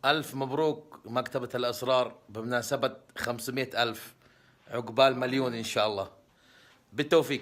ألف مبروك مكتبة الأسرار بمناسبة 500,000 عقبال مليون إن شاء الله. بالتوفيق.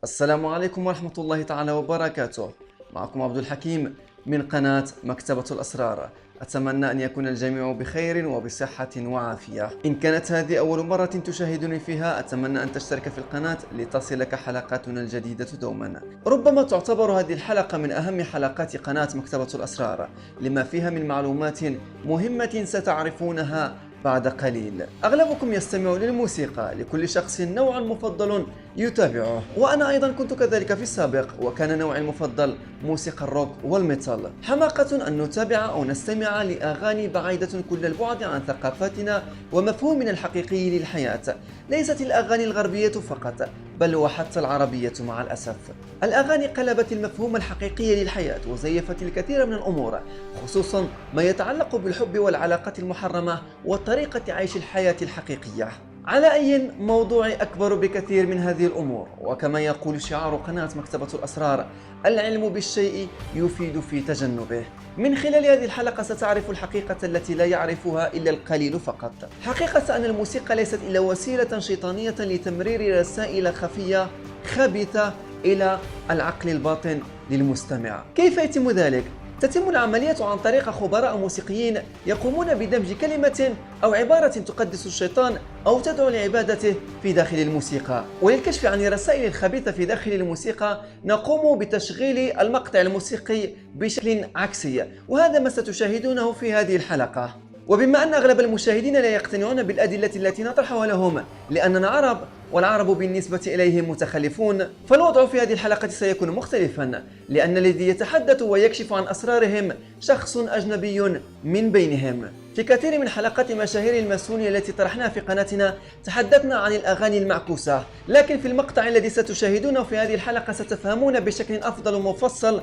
السلام عليكم ورحمة الله تعالى وبركاته. معكم عبد الحكيم من قناة مكتبة الأسرار. أتمنى أن يكون الجميع بخير وبصحة وعافية. إن كانت هذه أول مرة تشاهدني فيها أتمنى أن تشترك في القناة لتصلك حلقاتنا الجديدة دوما. ربما تعتبر هذه الحلقة من أهم حلقات قناة مكتبة الأسرار لما فيها من معلومات مهمة ستعرفونها بعد قليل. أغلبكم يستمع للموسيقى، لكل شخص نوع مفضل يتابعه، وأنا أيضا كنت كذلك في السابق، وكان نوعي المفضل موسيقى الروك والميتال. حماقة أن نتابع أو نستمع لأغاني بعيدة كل البعد عن ثقافتنا ومفهومنا الحقيقي للحياة. ليست الأغاني الغربية فقط، بل وحتى العربية مع الأسف. الأغاني قلبت المفهوم الحقيقي للحياة وزيفت الكثير من الأمور، خصوصا ما يتعلق بالحب والعلاقات المحرمة وطريقة عيش الحياة الحقيقية. على أي موضوع أكبر بكثير من هذه الأمور، وكما يقول شعار قناة مكتبة الأسرار: العلم بالشيء يفيد في تجنبه. من خلال هذه الحلقة ستعرف الحقيقة التي لا يعرفها إلا القليل فقط، حقيقة أن الموسيقى ليست إلا وسيلة شيطانية لتمرير رسائل خفية خبيثة إلى العقل الباطن للمستمع. كيف يتم ذلك؟ تتم العملية عن طريق خبراء موسيقيين يقومون بدمج كلمة أو عبارة تقدس الشيطان أو تدعو لعبادته في داخل الموسيقى. وللكشف عن الرسائل الخبيثة في داخل الموسيقى نقوم بتشغيل المقطع الموسيقي بشكل عكسي، وهذا ما ستشاهدونه في هذه الحلقة. وبما أن أغلب المشاهدين لا يقتنعون بالأدلة التي نطرحها لهم لأننا عرب والعرب بالنسبة إليهم متخلفون، فالوضع في هذه الحلقة سيكون مختلفا، لأن الذي يتحدث ويكشف عن أسرارهم شخص أجنبي من بينهم. في كثير من حلقات مشاهير الماسونية التي طرحناها في قناتنا تحدثنا عن الأغاني المعكوسة، لكن في المقطع الذي ستشاهدونه في هذه الحلقة ستفهمون بشكل أفضل ومفصل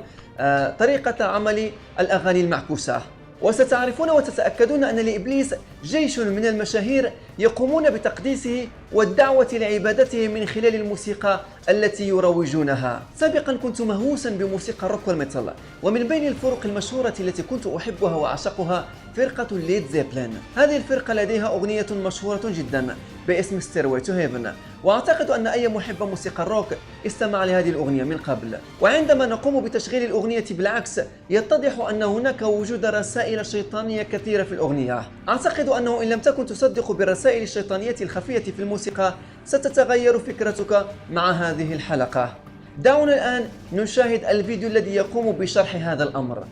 طريقة عمل الأغاني المعكوسة، وستعرفون وتتأكدون أن لإبليس جيش من المشاهير يقومون بتقديسه والدعوة لعبادته من خلال الموسيقى التي يروجونها. سابقا كنت مهووسا بموسيقى الروك والميتال، ومن بين الفرق المشهورة التي كنت أحبها وأعشقها فرقة ليد زيبلين. هذه الفرقة لديها أغنية مشهورة جدا باسم ستيروي تو هيفن، وأعتقد أن أي محب موسيقى الروك استمع لهذه الأغنية من قبل. وعندما نقوم بتشغيل الأغنية بالعكس يتضح أن هناك وجود رسائل شيطانية كثيرة في الأغنية. أعتقد أنه إن لم تكن تصدق بالرسائل الشيطانية الخفية في الموسيقى ستتغير فكرتك مع هذه الحلقة. دعونا الآن نشاهد الفيديو الذي يقوم بشرح هذا الأمر.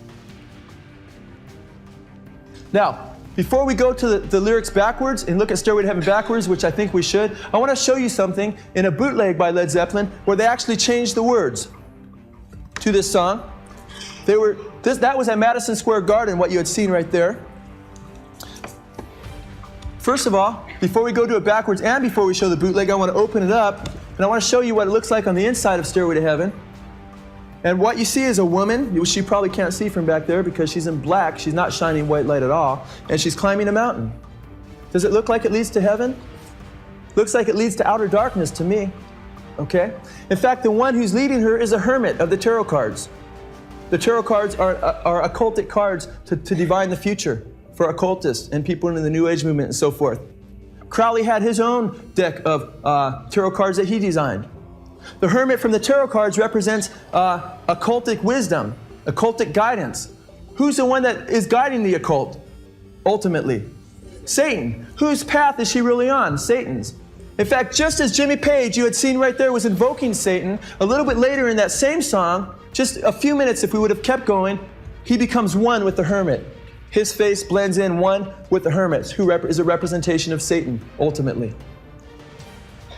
Now, before we go to the lyrics backwards and look at Stairway to Heaven backwards, which I think we should, I want to show you something in a bootleg by Led Zeppelin where they actually changed the words to this song. That was at Madison Square Garden, what you had seen right there. First of all, before we go to it backwards and before we show the bootleg, I want to open it up and I want to show you what it looks like on the inside of Stairway to Heaven. And what you see is a woman, which you probably can't see from back there because she's in black, she's not shining white light at all, and she's climbing a mountain. Does it look like it leads to heaven? Looks like it leads to outer darkness to me, okay? In fact, the one who's leading her is a hermit of the tarot cards. The tarot cards are occultic cards to divine the future for occultists and people in the New Age movement and so forth. Crowley had his own deck of tarot cards that he designed. The hermit from the tarot cards represents occultic wisdom, occultic guidance. Who's the one that is guiding the occult, ultimately? Satan. Whose path is she really on? Satan's. In fact, just as Jimmy Page, you had seen right there, was invoking Satan, a little bit later in that same song, just a few minutes if we would have kept going, he becomes one with the hermit. His face blends in one with the hermit, who is a representation of Satan, ultimately.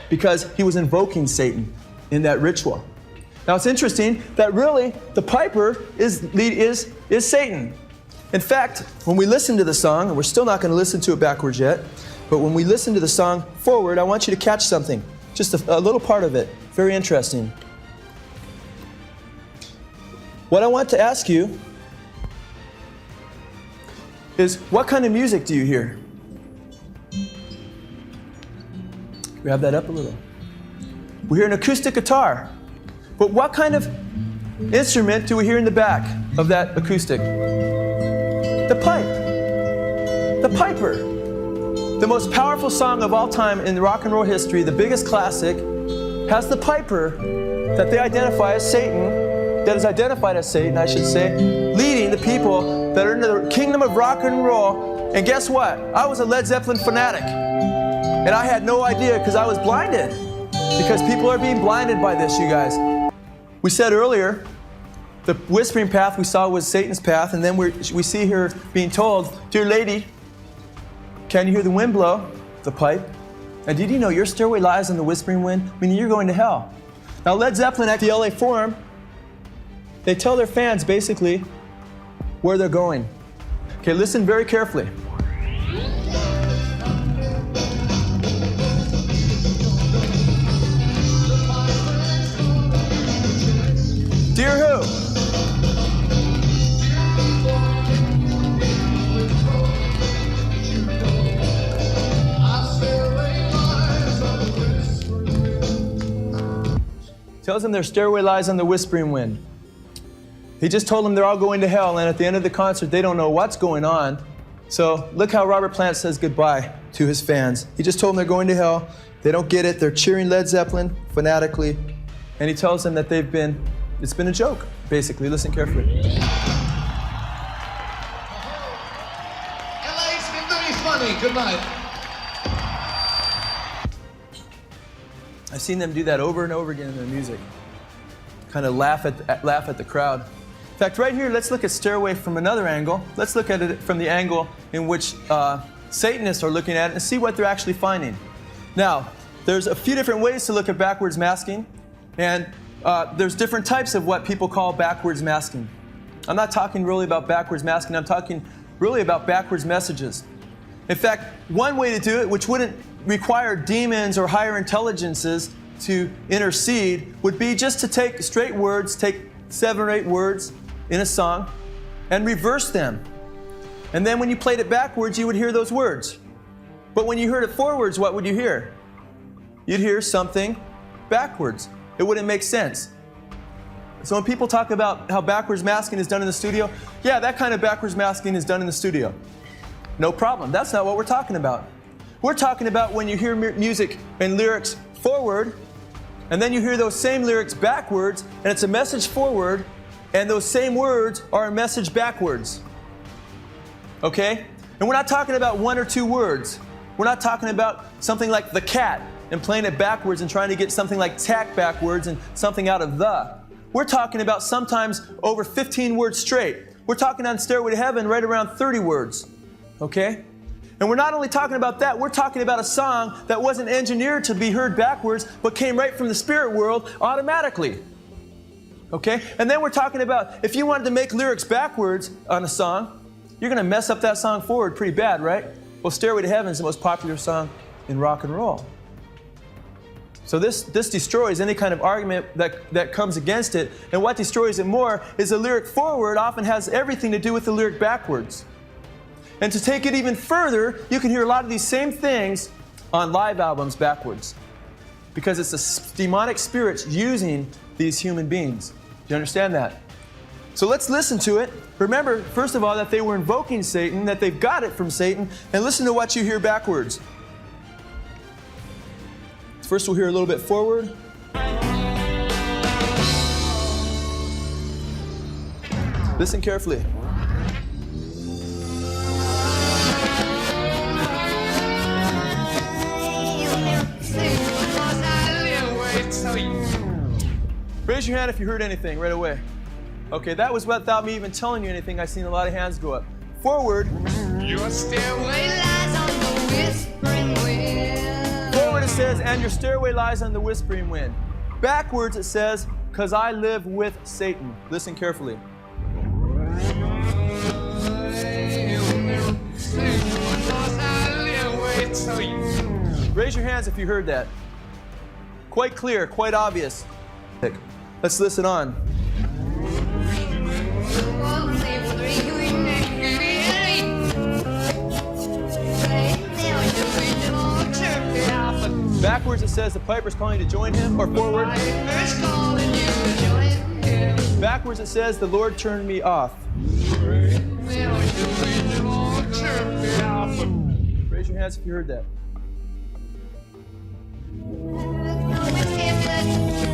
Because he was invoking Satan in that ritual. Now it's interesting that really the piper is Satan. In fact, when we listen to the song, and we're still not going to listen to it backwards yet, but when we listen to the song forward, I want you to catch something, just a little part of it, very interesting. What I want to ask you is, what kind of music do you hear? We have that up a little. We hear an acoustic guitar. But what kind of instrument do we hear in the back of that acoustic? The pipe. The piper. The most powerful song of all time in rock and roll history, the biggest classic, has the piper that they identify as Satan, that is identified as Satan, I should say, leading the people that are in the kingdom of rock and roll. And guess what? I was a Led Zeppelin fanatic. And I had no idea because I was blinded. Because people are being blinded by this, you guys. We said earlier, the whispering path we saw was Satan's path, and then we see her being told, "Dear lady, can you hear the wind blow?" The pipe. And did you know your stairway lies in the whispering wind? Meaning you're going to hell. Now Led Zeppelin at the LA Forum, they tell their fans basically where they're going. Okay, listen very carefully. Dear who? Tells them their stairway lies on the whispering wind. He just told them they're all going to hell, and at the end of the concert, they don't know what's going on. So look how Robert Plant says goodbye to his fans. He just told them they're going to hell. They don't get it. They're cheering Led Zeppelin fanatically. And he tells them that it's been a joke, basically. Listen carefully. LA's been very funny. Good night. I've seen them do that over and over again in their music. Kind of laugh at the crowd. In fact, right here, let's look at Stairway from another angle. Let's look at it from the angle in which Satanists are looking at it and see what they're actually finding. Now, there's a few different ways to look at backwards masking, and there's different types of what people call backwards masking. I'm not talking really about backwards masking, I'm talking really about backwards messages. In fact, one way to do it, which wouldn't require demons or higher intelligences to intercede, would be just to take straight words, take 7 or 8 words in a song, and reverse them. And then when you played it backwards, you would hear those words. But when you heard it forwards, what would you hear? You'd hear something backwards. It wouldn't make sense. So when people talk about how backwards masking is done in the studio, yeah, that kind of backwards masking is done in the studio. No problem. That's not what we're talking about. We're talking about when you hear music and lyrics forward, and then you hear those same lyrics backwards, and it's a message forward, and those same words are a message backwards. Okay? And we're not talking about 1 or 2 words. We're not talking about something like the cat and playing it backwards and trying to get something like tack backwards and something out of the. We're talking about sometimes over 15 words straight. We're talking on Stairway to Heaven right around 30 words. Okay? And we're not only talking about that, we're talking about a song that wasn't engineered to be heard backwards, but came right from the spirit world automatically. Okay? And then we're talking about if you wanted to make lyrics backwards on a song, you're going to mess up that song forward pretty bad, right? Well, Stairway to Heaven is the most popular song in rock and roll. So this destroys any kind of argument that comes against it. And what destroys it more is the lyric forward often has everything to do with the lyric backwards. And to take it even further, you can hear a lot of these same things on live albums backwards. Because it's the demonic spirits using these human beings. Do you understand that? So let's listen to it. Remember, first of all, that they were invoking Satan, that they've got it from Satan, and listen to what you hear backwards. First we'll hear a little bit forward. Listen carefully. Raise your hand if you heard anything right away. Okay, that was without me even telling you anything. I've seen a lot of hands go up. Forward. Your stairway lies on the whispering wind. Forward it says, and your stairway lies on the whispering wind. Backwards it says, because I live with Satan. Listen carefully. Raise your hands if you heard that. Quite clear, quite obvious. Let's listen on. Backwards it says the piper's calling you to join him, or forward. Piper's calling you to join him. Backwards it says the Lord turned me off. Raise your hands if you heard that.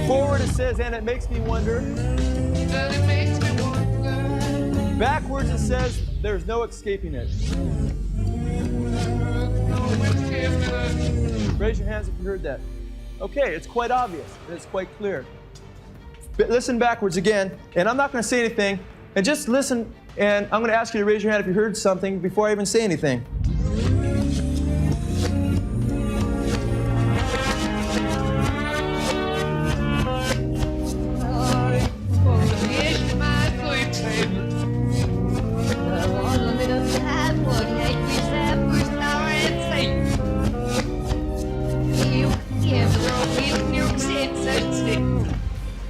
Forward it says, and it makes me wonder. Backwards it says, there's no escaping it. Raise your hands if you heard that. Okay, it's quite obvious. It's quite clear. But listen backwards again, and I'm not going to say anything, and just listen, and I'm going to ask you to raise your hand if you heard something before I even say anything.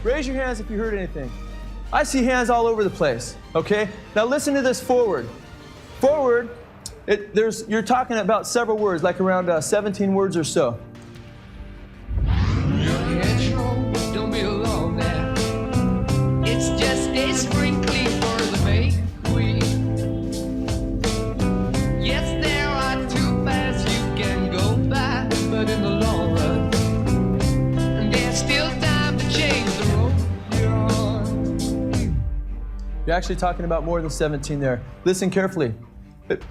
Raise your hands if you heard anything. I see hands all over the place, okay? Now listen to this forward. Forward, you're talking about several words, like around 17 words or so. Don't be alone there. It's just a sprinkling for the May Queen. Yes, there are two paths you can go by, but in the long run, there's still time to change the road you're on. You're actually talking about more than 17 there. Listen carefully.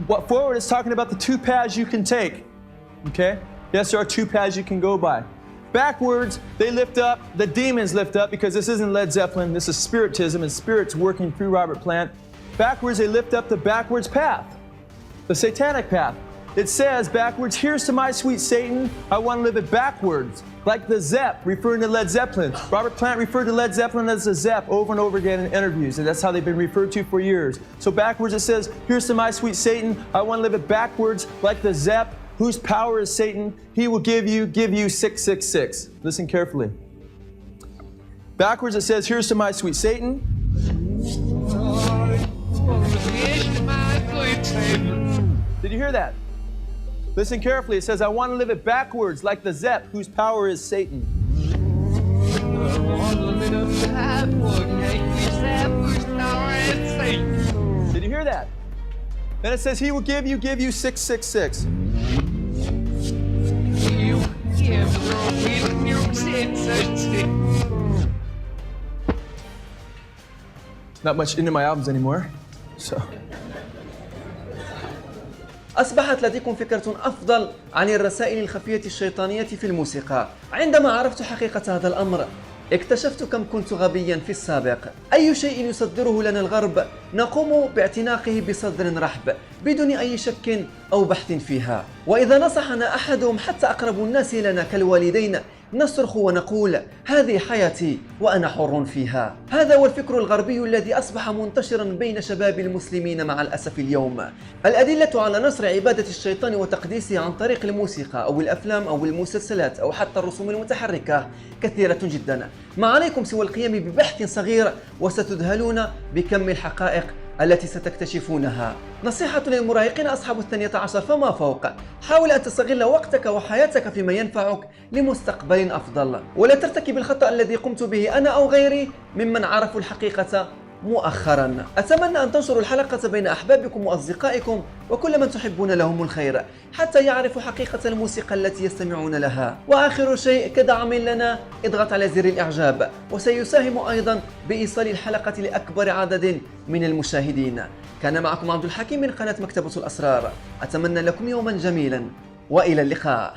What forward is talking about the two paths you can take, okay? Yes, there are two paths you can go by. Backwards, they lift up, the demons lift up, because this isn't Led Zeppelin, this is spiritism, and spirits working through Robert Plant. Backwards, they lift up the backwards path, the satanic path. It says backwards, here's to my sweet Satan, I want to live it backwards, like the Zepp, referring to Led Zeppelin. Robert Plant referred to Led Zeppelin as the Zepp over and over again in interviews, and that's how they've been referred to for years. So backwards it says, here's to my sweet Satan, I want to live it backwards, like the Zepp, whose power is Satan, he will give you 666. Listen carefully. Backwards it says, here's to my sweet Satan. Did you hear that? Listen carefully. It says, I want to live it backwards, like the Zepp, whose power is Satan. Did you hear that? Then it says, he will give you 666. Not much into my albums anymore, so. أصبحت لديكم فكرة أفضل عن الرسائل الخفية الشيطانية في الموسيقى. عندما عرفت حقيقة هذا الأمر اكتشفت كم كنت غبيا في السابق. أي شيء يصدره لنا الغرب نقوم باعتناقه بصدر رحب بدون أي شك أو بحث فيها. وإذا نصحنا أحدهم حتى أقرب الناس لنا كالوالدين نصرخ ونقول هذه حياتي وأنا حر فيها. هذا هو الفكر الغربي الذي أصبح منتشرا بين شباب المسلمين مع الأسف اليوم. الأدلة على نصر عبادة الشيطان وتقديسه عن طريق الموسيقى أو الأفلام أو المسلسلات أو حتى الرسوم المتحركة كثيرة جدا. ما عليكم سوى القيام ببحث صغير وستذهلون بكم الحقائق التي ستكتشفونها. نصيحة للمراهقين أصحاب 12 فما فوق: حاول أن تستغل وقتك وحياتك فيما ينفعك لمستقبل أفضل، ولا ترتكب الخطأ الذي قمت به أنا أو غيري ممن عرفوا الحقيقة مؤخرا. أتمنى أن تنشروا الحلقة بين أحبابكم وأصدقائكم وكل من تحبون لهم الخير حتى يعرفوا حقيقة الموسيقى التي يستمعون لها. وآخر شيء كدعم لنا اضغط على زر الإعجاب وسيساهم أيضا بإيصال الحلقة لأكبر عدد من المشاهدين. كان معكم عبد الحكيم من قناة مكتبة الأسرار. أتمنى لكم يوما جميلا وإلى اللقاء.